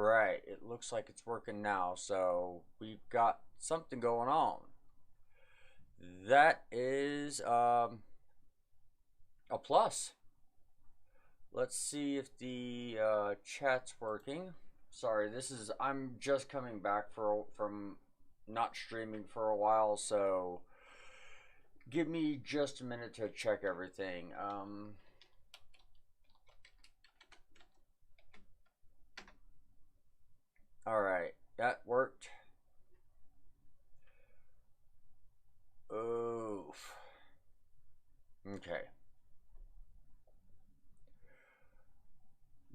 Alright, it looks like it's working now, so we've got something going on. That is a plus. Let's see if the chat's working. Sorry, I'm just coming back from not streaming for a while, so give me just a minute to check everything. Alright, that worked. Oof. Okay.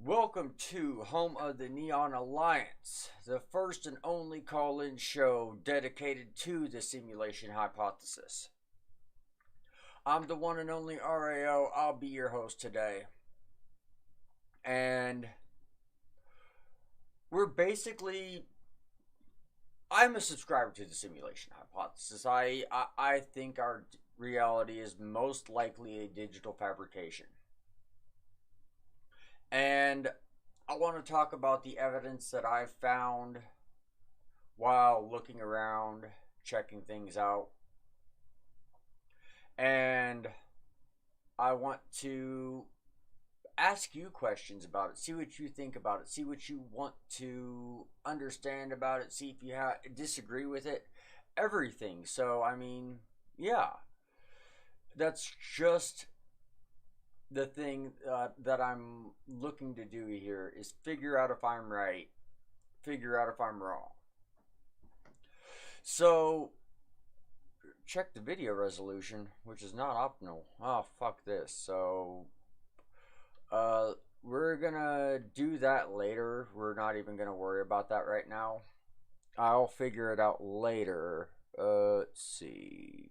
Welcome to Home of the Neon Alliance, the first and only call-in show dedicated to the simulation hypothesis. I'm the one and only RAO. I'll be your host today. And I'm a subscriber to the simulation hypothesis. I think our reality is most likely a digital fabrication. And I want to talk about the evidence that I've found while looking around, checking things out. And I want to ask you questions about it, see what you think about it, see what you want to understand about it, see if you disagree with it, everything. So, I mean, yeah, that's just the thing that I'm looking to do here is figure out if I'm right, figure out if I'm wrong. So, check the video resolution, which is not optional. Oh, fuck this. So, we're gonna do that later. We're not even gonna worry about that right now. I'll figure it out later. Let's see.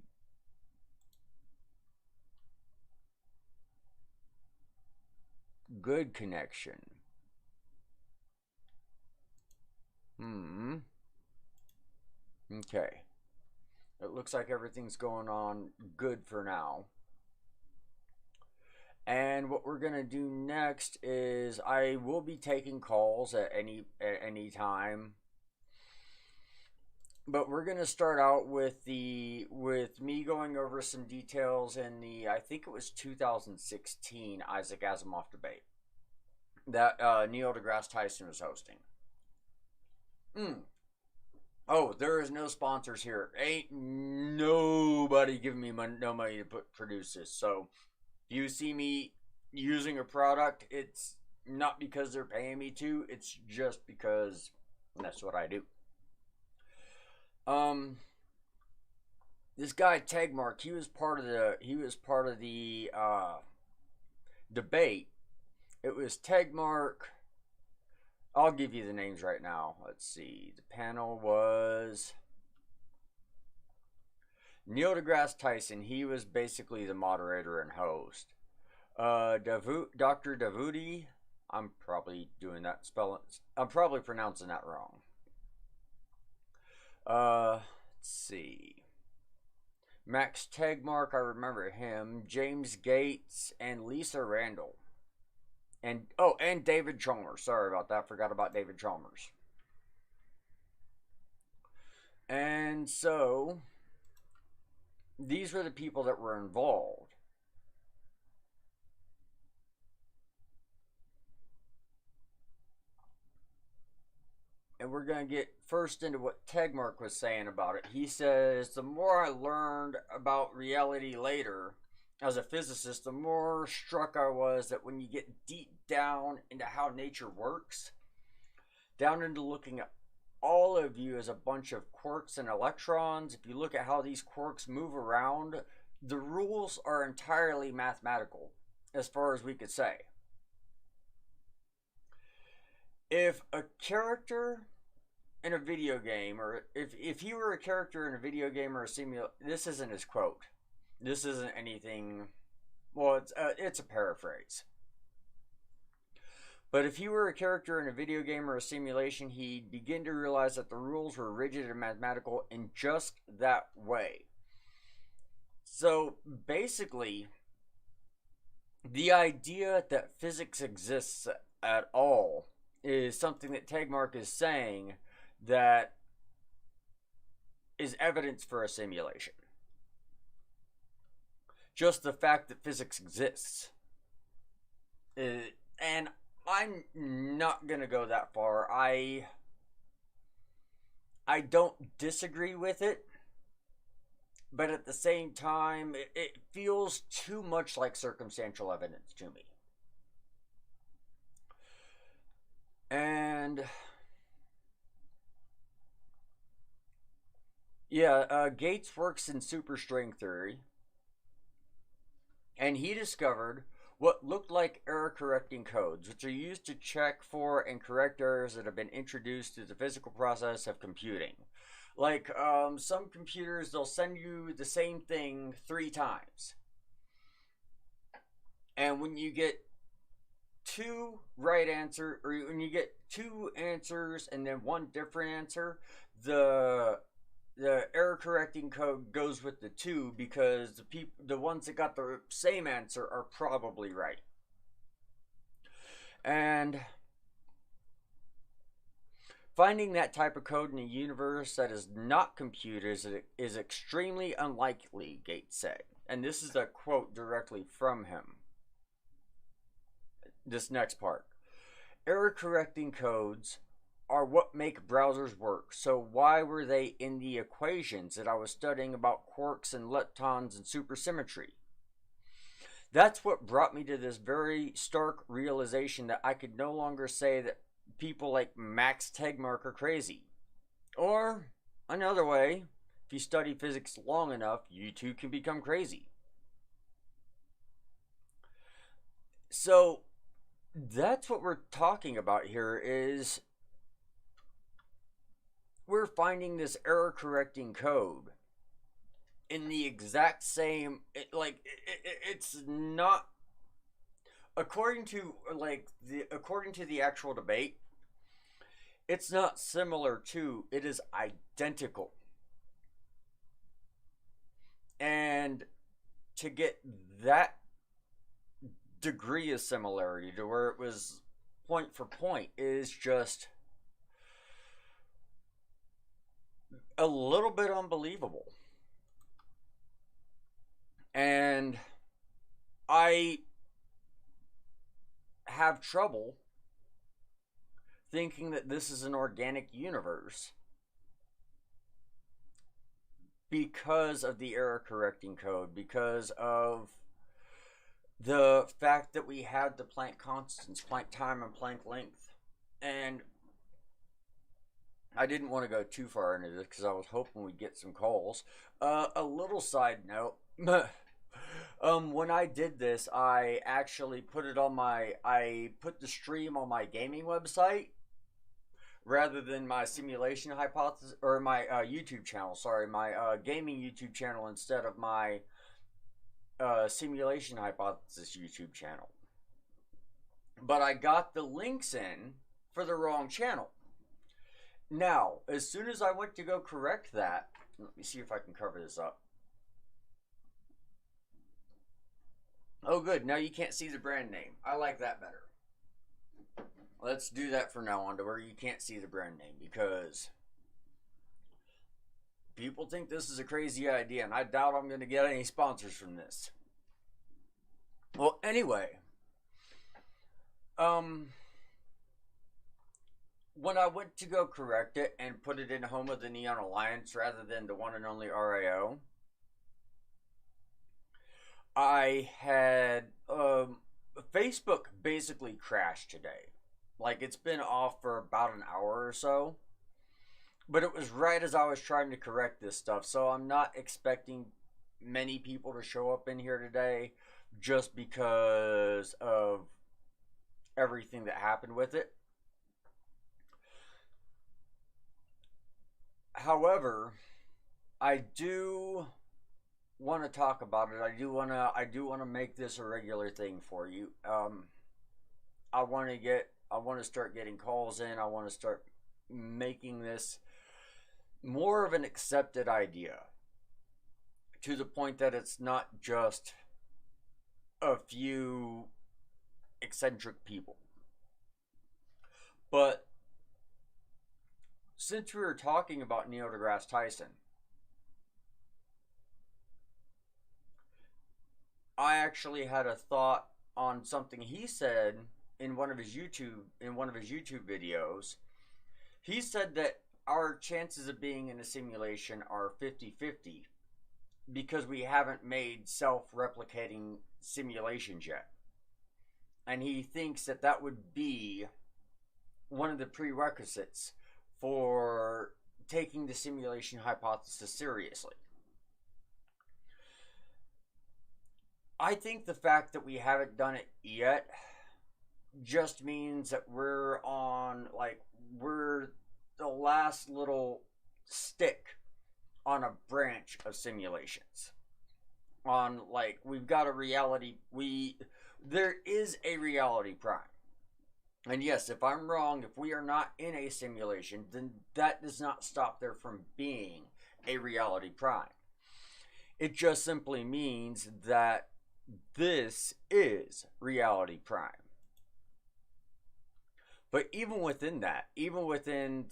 Good connection. Okay. It looks like everything's going on good for now. And what we're gonna do next is I will be taking calls at any time. But we're gonna start out with me going over some details in the I think it was 2016 Isaac Asimov debate that Neil deGrasse Tyson was hosting. Oh, there is no sponsors here. Ain't nobody giving me no money to produce this. So you see me using a product, it's not because they're paying me to, it's just because that's what I do. This guy Tegmark, he was part of the debate. It was Tegmark. I'll give you the names right now. Let's see. The panel was Neil deGrasse Tyson. He was basically the moderator and host. Dr. Davudi. I'm probably doing that I'm probably pronouncing that wrong. Let's see. Max Tegmark, I remember him. James Gates and Lisa Randall. And David Chalmers. Sorry about that. Forgot about David Chalmers. And so these were the people that were involved. And we're going to get first into what Tegmark was saying about it. He says, the more I learned about reality later as a physicist, the more struck I was that when you get deep down into how nature works, down into looking at all of you as a bunch of quarks and electrons, if you look at how these quarks move around, the rules are entirely mathematical, as far as we could say. If a character in a video game, or if you were a character in a video game or a simulation, this isn't his quote. This isn't anything. Well, it's a paraphrase. But if you were a character in a video game or a simulation, he'd begin to realize that the rules were rigid and mathematical in just that way. So basically, the idea that physics exists at all is something that Tegmark is saying that is evidence for a simulation. Just the fact that physics exists. And I'm not going to go that far. I don't disagree with it, but at the same time, it feels too much like circumstantial evidence to me. And yeah, Gates works in superstring theory, and he discovered what looked like error correcting codes, which are used to check for and correct errors that have been introduced to the physical process of computing. Like some computers, they'll send you the same thing 3 times. And when you get 2 right answer, or when you get 2 answers and then 1 different answer, the error correcting code goes with the 2 because the ones that got the same answer are probably right. And finding that type of code in a universe that is not computed is extremely unlikely, Gates said. And this is a quote directly from him. This next part. Error correcting codes are what make browsers work. So why were they in the equations that I was studying about quarks and leptons and supersymmetry? That's what brought me to this very stark realization that I could no longer say that people like Max Tegmark are crazy. Or, another way, if you study physics long enough, you too can become crazy. So, that's what we're talking about here is we're finding this error correcting code in the exact same, it's not, according to the actual debate, it's not similar to, it is identical. And to get that degree of similarity to where it was point for point is just a little bit unbelievable. And I have trouble thinking that this is an organic universe because of the error correcting code, because of the fact that we had the Planck constants, Planck time and Planck length. And I didn't want to go too far into this because I was hoping we'd get some calls. A little side note. When I did this, I actually put I put the stream on my gaming website rather than my simulation hypothesis, or my YouTube channel, sorry, my gaming YouTube channel instead of my simulation hypothesis YouTube channel. But I got the links in for the wrong channel. Now, as soon as I went to go correct that, let me see if I can cover this up. Oh, good. Now you can't see the brand name. I like that better. Let's do that from now on to where you can't see the brand name, because people think this is a crazy idea, and I doubt I'm going to get any sponsors from this. Well, anyway, when I went to go correct it and put it in Home of the Neon Alliance rather than the one and only RAO, I had Facebook basically crashed today. Like, it's been off for about an hour or so. But it was right as I was trying to correct this stuff. So I'm not expecting many people to show up in here today just because of everything that happened with it. However, I do want to talk about it. I do want to make this a regular thing for you. I want to start getting calls in. I want to start making this more of an accepted idea, to the point that it's not just a few eccentric people. But since we were talking about Neil deGrasse Tyson, I actually had a thought on something he said in one of his YouTube videos. He said that our chances of being in a simulation are 50-50 because we haven't made self-replicating simulations yet. And he thinks that that would be one of the prerequisites for taking the simulation hypothesis seriously. I think the fact that we haven't done it yet just means that we're the last little stick on a branch of simulations. We've got a reality, there is a reality prime. And yes, if I'm wrong, if we are not in a simulation, then that does not stop there from being a reality prime. It just simply means that this is reality prime. But even within that, even within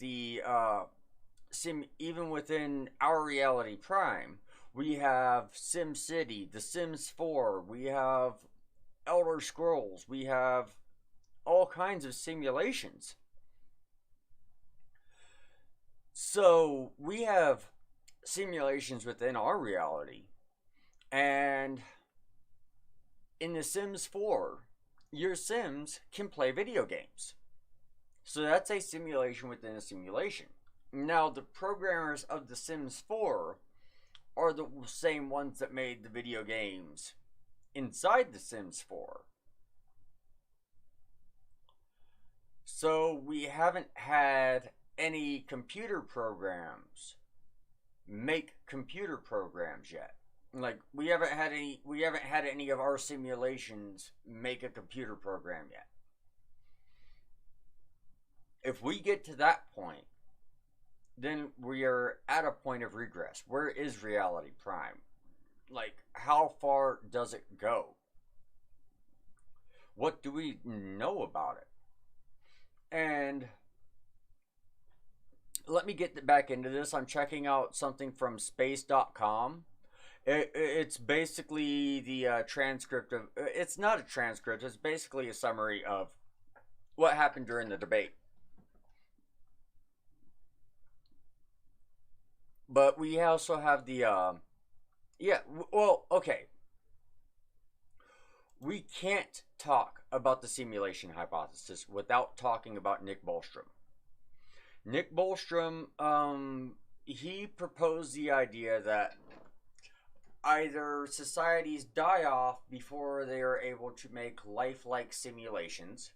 our reality prime, we have SimCity, The Sims 4, we have Elder Scrolls, we have all kinds of simulations. So we have simulations within our reality, and in The Sims 4, your Sims can play video games. So that's a simulation within a simulation. Now, the programmers of The Sims 4 are the same ones that made the video games inside The Sims 4. So we haven't had any computer programs make computer programs yet. Like we haven't had any of our simulations make a computer program yet. If we get to that point, then we are at a point of regress. Where is reality prime? Like, how far does it go? What do we know about it? And let me get back into this. I'm checking out something from space.com. It's basically the transcript of... It's not a transcript. It's basically a summary of what happened during the debate. But we also have the... okay. We can't talk about the simulation hypothesis without talking about Nick Bostrom. Nick Bostrom, he proposed the idea that either societies die off before they are able to make lifelike simulations,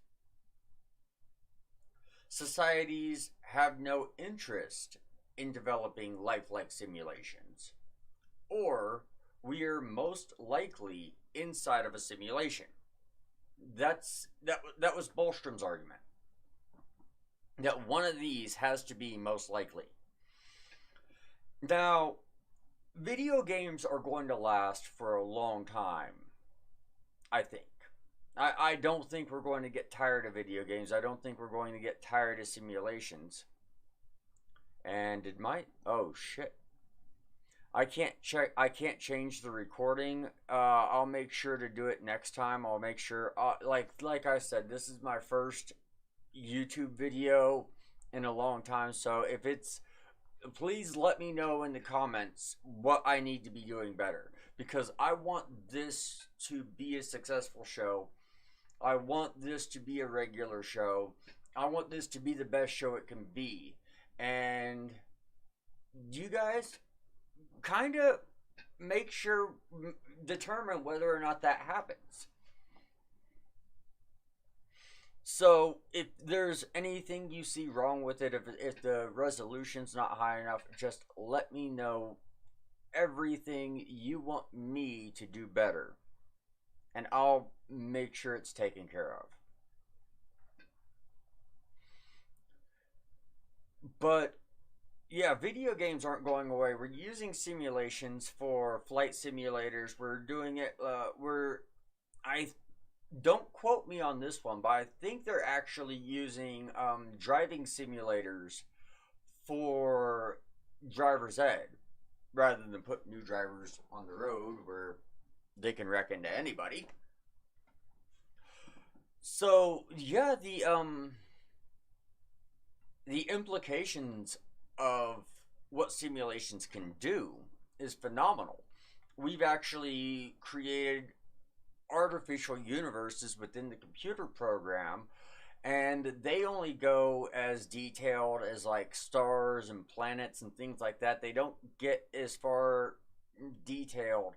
societies have no interest in developing lifelike simulations, or we are most likely inside of a simulation. That was Bostrom's argument. That one of these has to be most likely. Now, video games are going to last for a long time, I think. I don't think we're going to get tired of video games. I don't think we're going to get tired of simulations. And oh shit. I can't change the recording. I'll make sure to do it next time. I'll make sure, like I said, this is my first YouTube video in a long time. So please let me know in the comments what I need to be doing better. Because I want this to be a successful show. I want this to be a regular show. I want this to be the best show it can be. And you guys kind of determine whether or not that happens. So if there's anything you see wrong with it, if the resolution's not high enough, just let me know everything you want me to do better, and I'll make sure it's taken care of. But yeah, video games aren't going away. We're using simulations for flight simulators. We're doing it. don't quote me on this one, but I think they're actually using driving simulators for driver's ed rather than put new drivers on the road where they can wreck into anybody. So yeah, the implications of what simulations can do is phenomenal. We've actually created artificial universes within the computer program, and they only go as detailed as like stars and planets and things like that. They don't get as far detailed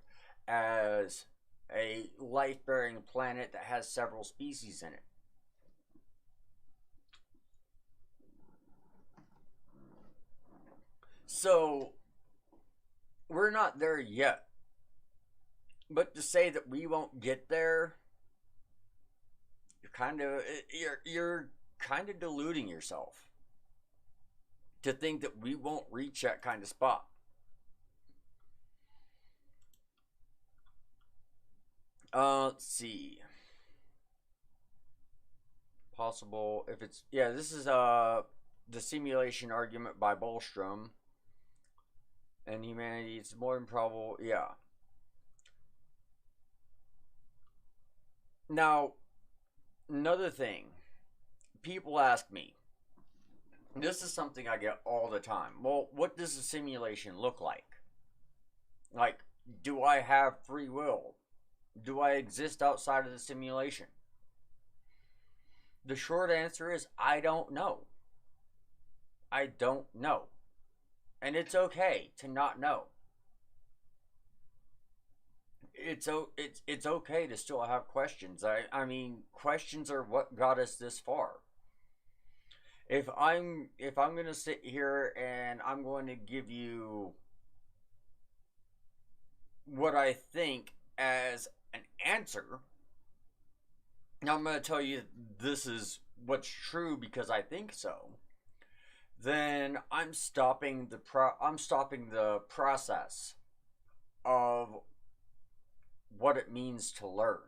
as a life bearing planet that has several species in it. So we're not there yet. But to say that we won't get there, you're kind of deluding yourself to think that we won't reach that kind of spot. Let's see. Possible if it's yeah. This is the simulation argument by Bohlstrom and humanity. It's more improbable. Yeah. Now another thing, people ask me. This is something I get all the time. Well, what does a simulation look like? Like, do I have free will? Do I exist outside of the simulation? The short answer is I don't know. I don't know. And it's okay to not know. It's okay to still have questions. I mean, questions are what got us this far. If I'm going to sit here and I'm going to give you what I think as an answer, now I'm going to tell you this is what's true because I think so, then I'm stopping the process of what it means to learn.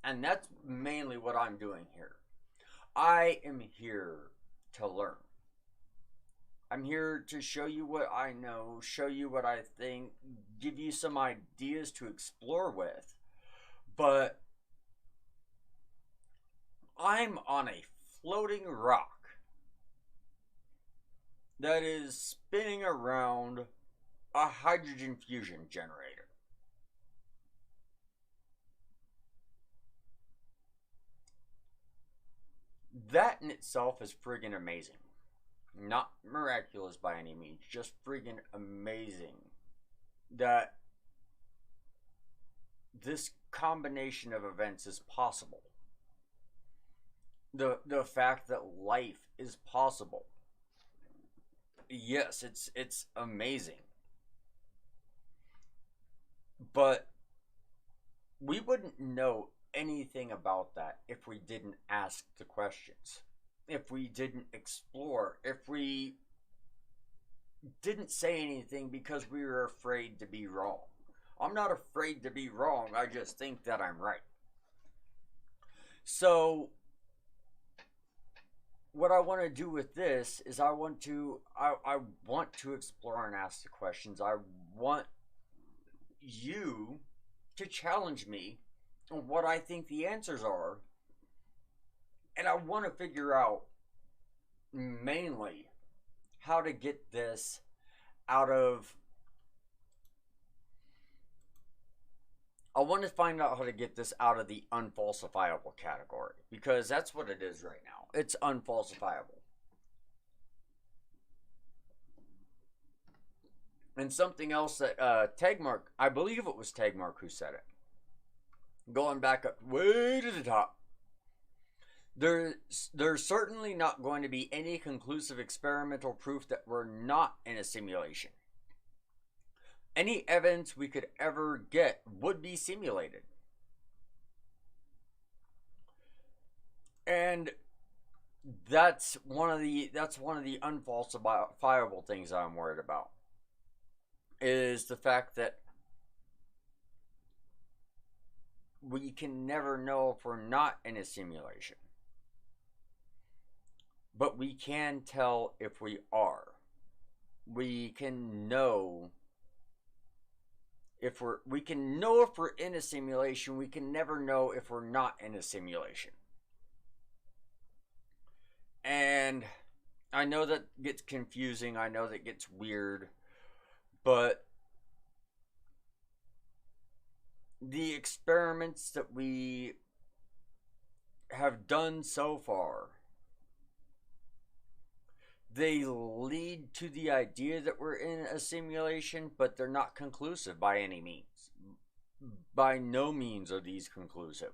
And that's mainly what I'm doing here. I am here to learn. I'm here to show you what I know, show you what I think, give you some ideas to explore with. But I'm on a floating rock that is spinning around a hydrogen fusion generator. That in itself is friggin' amazing. Not miraculous by any means, just friggin' amazing that this combination of events is possible. The fact that life is possible. Yes, it's amazing. But we wouldn't know anything about that if we didn't ask the questions. If we didn't explore, if we didn't say anything because we were afraid to be wrong. I'm not afraid to be wrong, I just think that I'm right. So what I want to do with this is I want to explore and ask the questions. I want you to challenge me on what I think the answers are. And I want to figure out mainly how to get this out of. I want to find out how to get this out of the unfalsifiable category because that's what it is right now. It's unfalsifiable. And something else that Tegmark, I believe it was Tegmark who said it. Going back up way to the top. There's certainly not going to be any conclusive experimental proof that we're not in a simulation. Any evidence we could ever get would be simulated. And that's one of the unfalsifiable things I'm worried about. Is the fact that we can never know if we're not in a simulation. But we can tell if we are. We can know if we're in a simulation. We can never know if we're not in a simulation. And I know that gets confusing, I know that gets weird, but the experiments that we have done so far, they lead to the idea that we're in a simulation, but they're not conclusive by any means. By no means are these conclusive.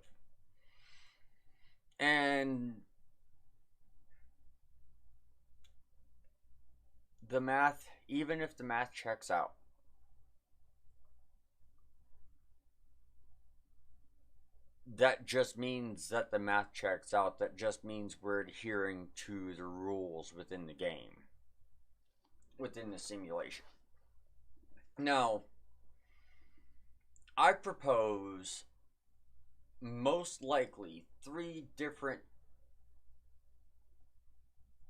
And the math, even if the math checks out, that just means that the math checks out. That just means we're adhering to the rules within the game, within the simulation. Now, I propose most likely 3 different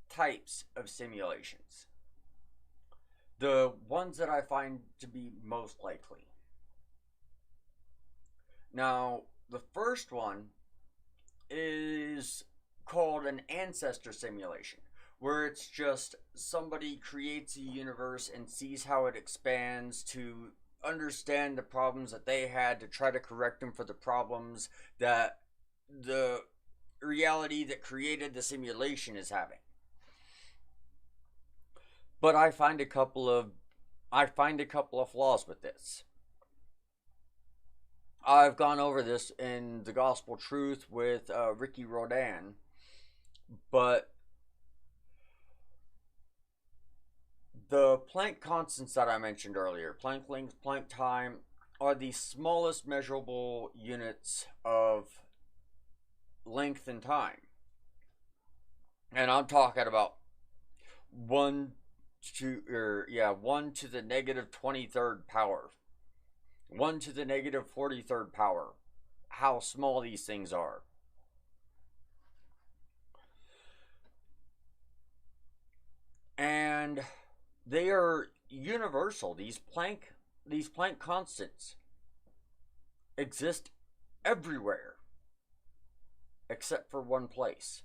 types of simulations. The ones that I find to be most likely. Now, the first one is called an ancestor simulation, where it's just somebody creates a universe and sees how it expands to understand the problems that they had, to try to correct them for the problems that the reality that created the simulation is having. But I find a couple of flaws with this. I've gone over this in The Gospel Truth with Ricky Rodan, but the Planck constants that I mentioned earlier, Planck length, Planck time, are the smallest measurable units of length and time. And I'm talking about 1 to the negative 23rd power. 1 to the negative 43rd power. How small these things are. And they are universal. These Planck constants exist everywhere except for one place.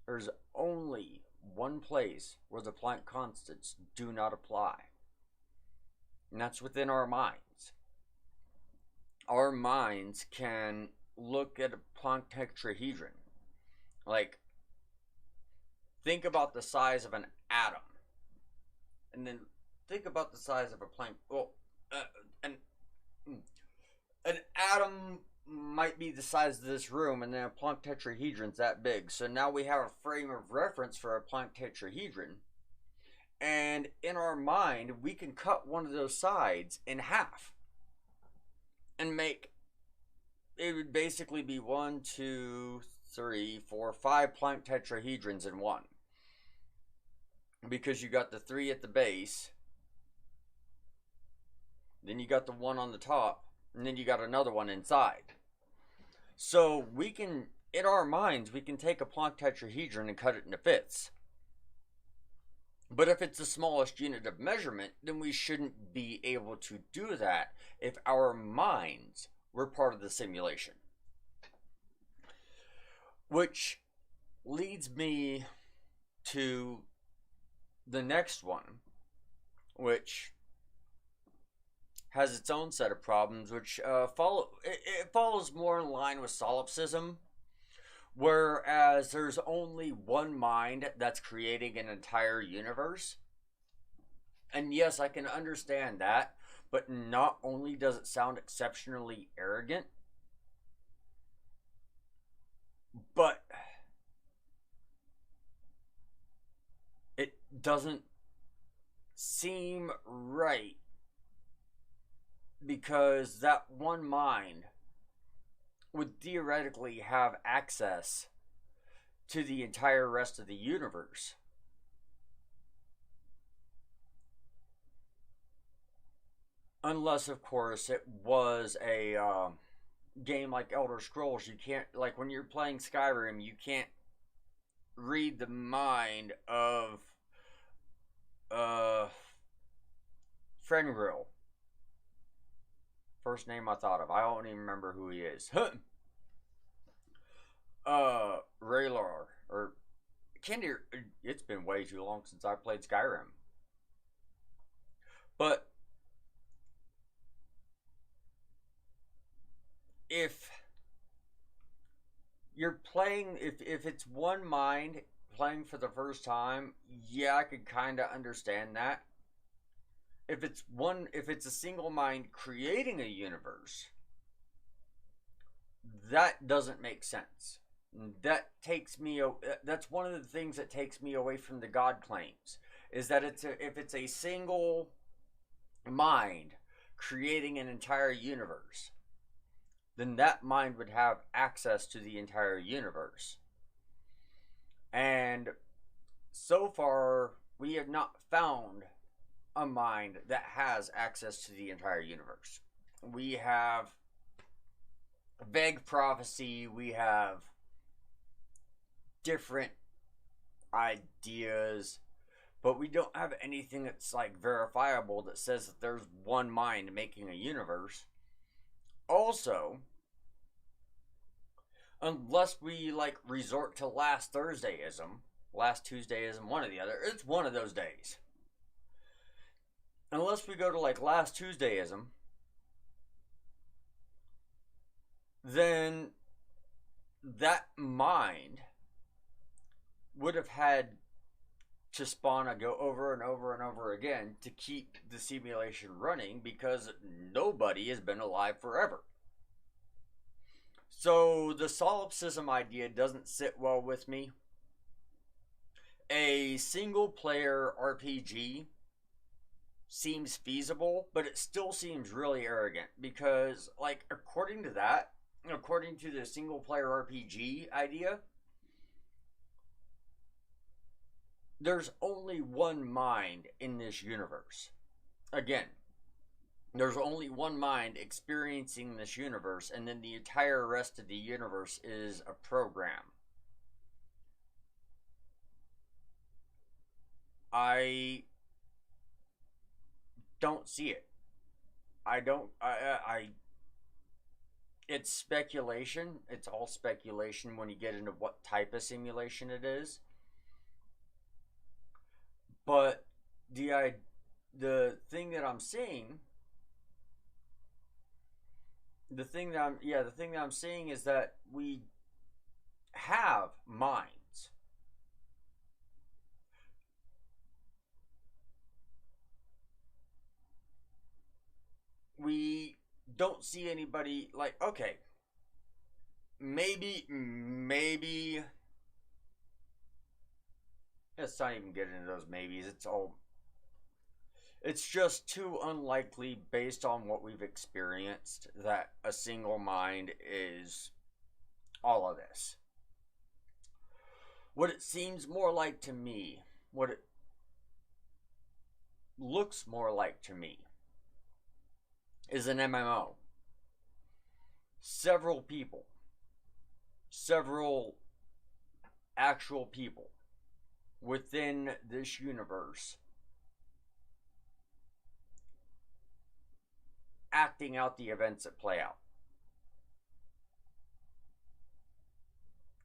There's only one place where the Planck constants do not apply. And that's within our minds. Our minds can look at a Planck tetrahedron. Like, think about the size of an atom. And then think about the size of a Planck. Well, an atom might be the size of this room, and then a Planck tetrahedron's that big. So now we have a frame of reference for a Planck tetrahedron. And in our mind, we can cut one of those sides in half. And make, it would basically be 1, 2, 3, 4, 5 Planck tetrahedrons in one. Because you got the 3 at the base, then you got the 1 on the top, and then you got another one inside. So we can, in our minds, we can take a Planck tetrahedron and cut it into fifths. But if it's the smallest unit of measurement, then we shouldn't be able to do that if our minds were part of the simulation. Which leads me to the next one, which has its own set of problems, which follows more in line with solipsism, whereas there's only one mind that's creating an entire universe. And yes, I can understand that, but not only does it sound exceptionally arrogant, but it doesn't seem right, because that one mind would theoretically have access to the entire rest of the universe. Unless, of course, it was a game like Elder Scrolls, you can't, like when you're playing Skyrim, you can't read the mind of uh Fenrir. First name I thought of. I don't even remember who he is. Raylar or Candy. It's been way too long since I played Skyrim. But if you're playing, if it's one mind playing for the first time, yeah, I could kind of understand that. If it's a single mind creating a universe, that doesn't make sense. That takes me. That's one of the things that takes me away from the God claims. Is that if it's a single mind creating an entire universe, then that mind would have access to the entire universe. And so far, we have not found a mind that has access to the entire universe. We have vague prophecy, we have different ideas, but we don't have anything that's like verifiable that says that there's one mind making a universe. Also, unless we like resort to last Thursdayism, last Tuesdayism, one or the other, it's one of those days. Unless we go to like last Tuesdayism, then that mind would have had to spawn a go over and over and over again to keep the simulation running because nobody has been alive forever. So the solipsism idea doesn't sit well with me. A single player RPG seems feasible, but it still seems really arrogant because, like, according to the single player RPG idea, there's only one mind in this universe. Again, there's only one mind experiencing this universe, and then the entire rest of the universe is a program. I don't see it. I don't. It's speculation. It's all speculation when you get into what type of simulation it is. But the thing that I'm seeing, the thing that I'm seeing is that we have minds. We don't see anybody like, okay, maybe let's not even get into those maybes. It's just too unlikely based on what we've experienced that a single mind is all of this. What it seems more like to me, what it looks more like to me, is an MMO. Several people, several actual people within this universe acting out the events that play out.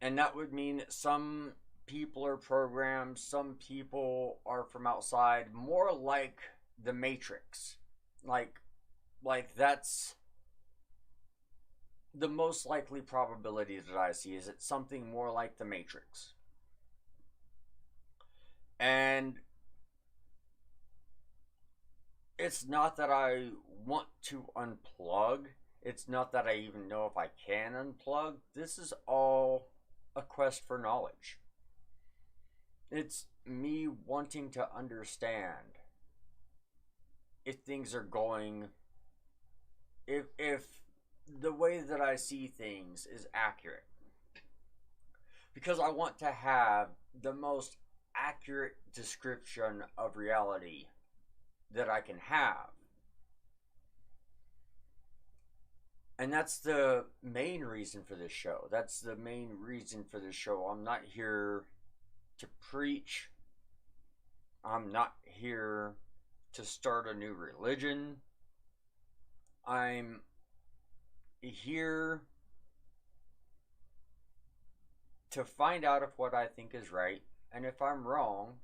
And that would mean that some people are programmed, some people are from outside, more like the Matrix. Like that's the most likely probability that I see, is it's something more like the Matrix. And it's not that I want to unplug. It's not that I even know if I can unplug. This is all a quest for knowledge. It's me wanting to understand if things are going, if the way that I see things is accurate. Because I want to have the most accurate description of reality that I can have. And that's the main reason for this show. That's the main reason for this show. I'm not here to preach. I'm not here to start a new religion. I'm here to find out if what I think is right, and if I'm wrong,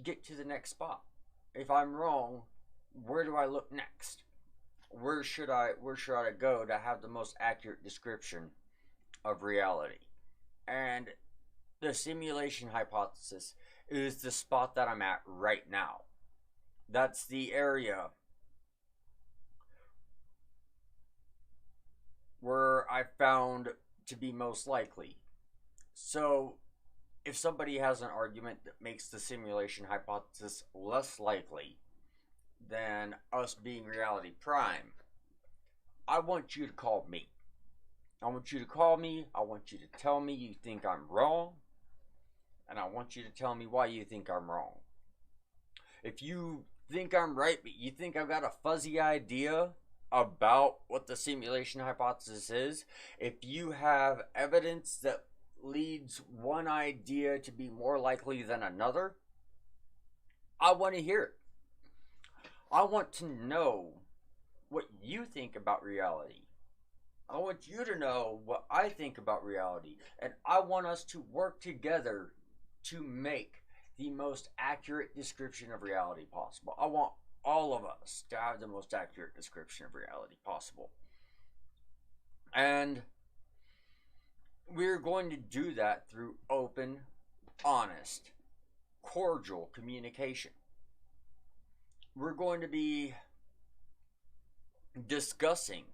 get to the next spot. If I'm wrong, where do I look next? Where should I go to have the most accurate description of reality? And the simulation hypothesis is the spot that I'm at right now. That's the area where I found to be most likely. So, if somebody has an argument that makes the simulation hypothesis less likely than us being reality prime, I want you to call me. I want you to call me. I want you to tell me you think I'm wrong. And I want you to tell me why you think I'm wrong. If you think I'm right, but you think I've got a fuzzy idea about what the simulation hypothesis is, if you have evidence that leads one idea to be more likely than another, I want to hear it. I want to know what you think about reality. I want you to know what I think about reality. And I want us to work together to make the most accurate description of reality possible. I want all of us to have the most accurate description of reality possible. And we're going to do that through open, honest, cordial communication. We're going to be discussing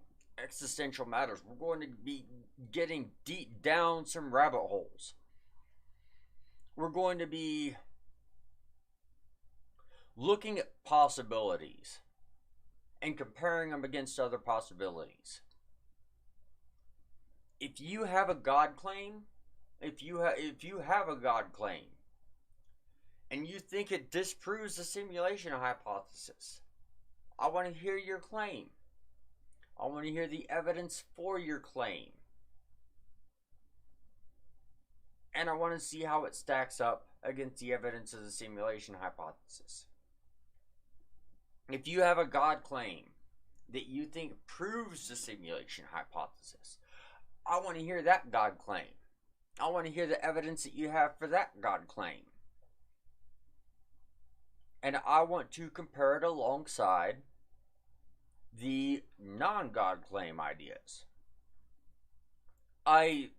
existential matters. We're going to be getting deep down some rabbit holes. We're going to be looking at possibilities and comparing them against other possibilities. If you have a God claim, if you have a God claim, and you think it disproves the simulation hypothesis, I want to hear your claim. I want to hear the evidence for your claim. And I want to see how it stacks up against the evidence of the simulation hypothesis. If you have a God claim that you think proves the simulation hypothesis, I want to hear that God claim. I want to hear the evidence that you have for that God claim. And I want to compare it alongside the non-God claim ideas. I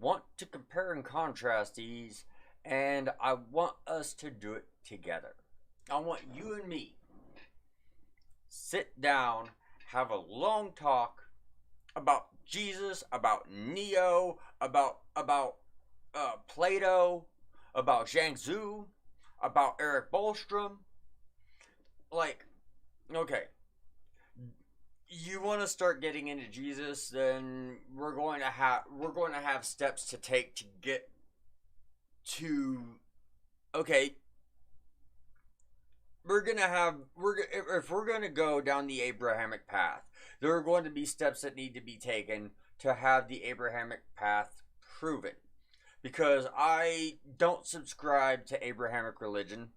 want to compare and contrast these, and I want us to do it together. I want you and me sit down, have a long talk about Jesus, about Neo, about Plato, about Zhang Zhu, about Eric Bostrom. Like, okay, you want to start getting into Jesus, then we're going to have steps to take to get to, okay, if we're going to go down the Abrahamic path, there are going to be steps that need to be taken to have the Abrahamic path proven. Because I don't subscribe to Abrahamic religion.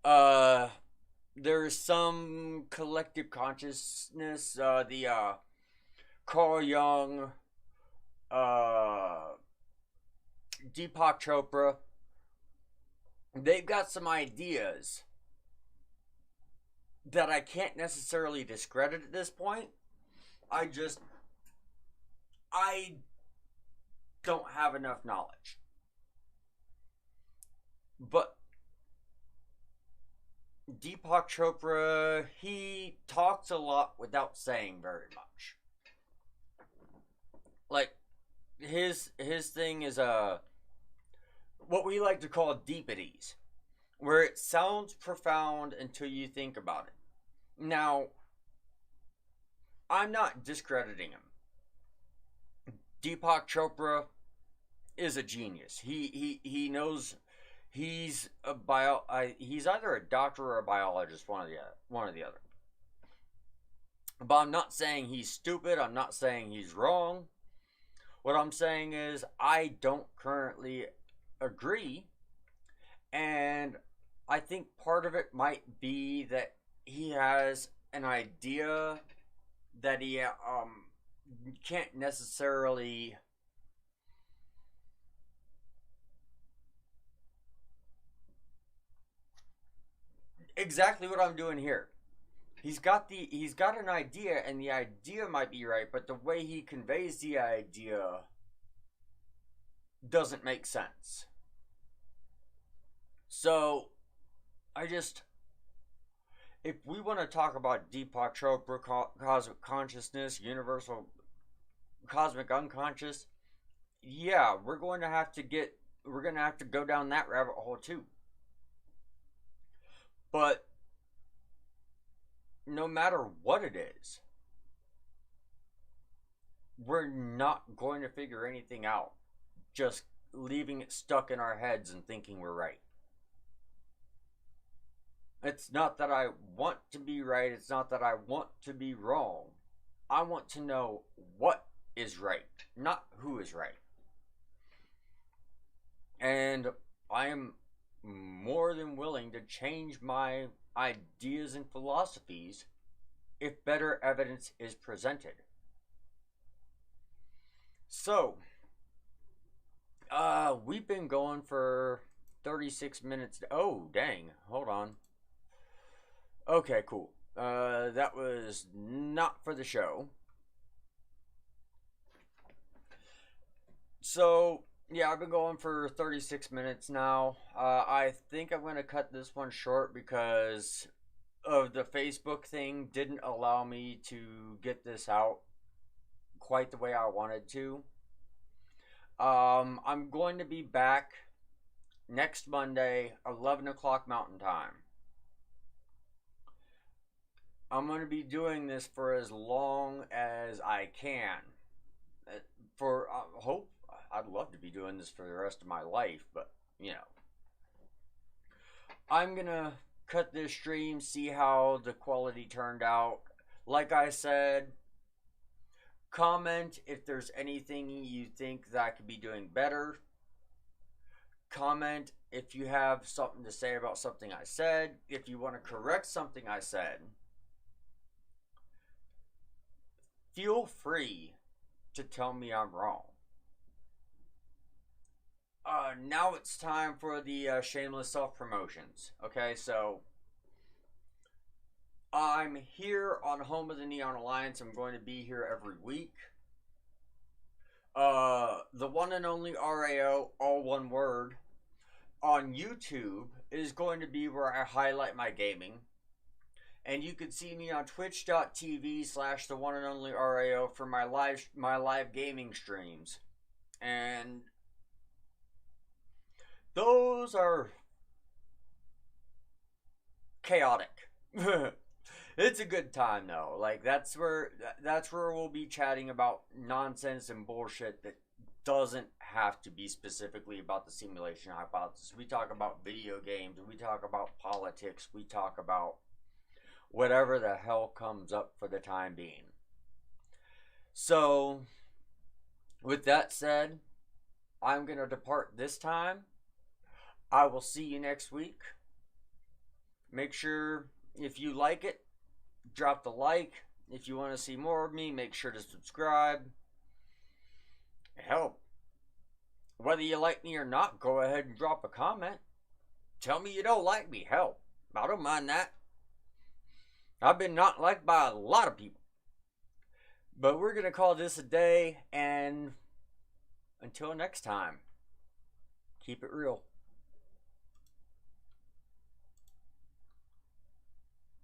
There's some collective consciousness, the Carl Jung, Deepak Chopra, they've got some ideas that I can't necessarily discredit at this point. I don't have enough knowledge. But Deepak Chopra, he talks a lot without saying very much. Like, his thing is what we like to call deepities, where it sounds profound until you think about it. Now, I'm not discrediting him. Deepak Chopra is a genius. He knows. He's he's either a doctor or a biologist, one or the other. But I'm not saying he's stupid. I'm not saying he's wrong. What I'm saying is I don't currently agree. And I think part of it might be that he has an idea that he can't necessarily exactly what I'm doing here. He's got an idea, and the idea might be right, but the way he conveys the idea doesn't make sense. So I just, if we want to talk about Deepak Chopra, cosmic consciousness, universal cosmic unconscious, yeah, we're going to have to go down that rabbit hole too. But no matter what it is, we're not going to figure anything out just leaving it stuck in our heads and thinking we're right. It's not that I want to be right, it's not that I want to be wrong. I want to know what is right, not who is right. And I am more than willing to change my ideas and philosophies if better evidence is presented. So, we've been going for 36 minutes. Oh, dang. Hold on. Okay, cool. That was not for the show. So, yeah, I've been going for 36 minutes now. I think I'm going to cut this one short because of the Facebook thing didn't allow me to get this out quite the way I wanted to. I'm going to be back next Monday, 11 o'clock Mountain Time. I'm going to be doing this for as long as I can. For hope, I'd love to be doing this for the rest of my life, but you know, I'm going to cut this stream, see how the quality turned out. Like I said, comment if there's anything you think that I could be doing better. Comment if you have something to say about something I said. If you want to correct something I said, feel free to tell me I'm wrong. Now it's time for the shameless self promotions. Okay, so I'm here on Home of the Neon Alliance. I'm going to be here every week. The one and only RAO, all one word, on YouTube is going to be where I highlight my gaming. And you can see me on twitch.tv/ the one and only RAO for my live gaming streams. And those are chaotic. It's a good time though. Like that's where we'll be chatting about nonsense and bullshit that doesn't have to be specifically about the simulation hypothesis. We talk about video games, we talk about politics, we talk about whatever the hell comes up for the time being. So, with that said, I'm going to depart this time. I will see you next week. Make sure, if you like it, drop the like. If you want to see more of me, make sure to subscribe. Hell, whether you like me or not, go ahead and drop a comment. Tell me you don't like me. Hell, I don't mind that. I've been not liked by a lot of people. But we're going to call this a day, and until next time, keep it real.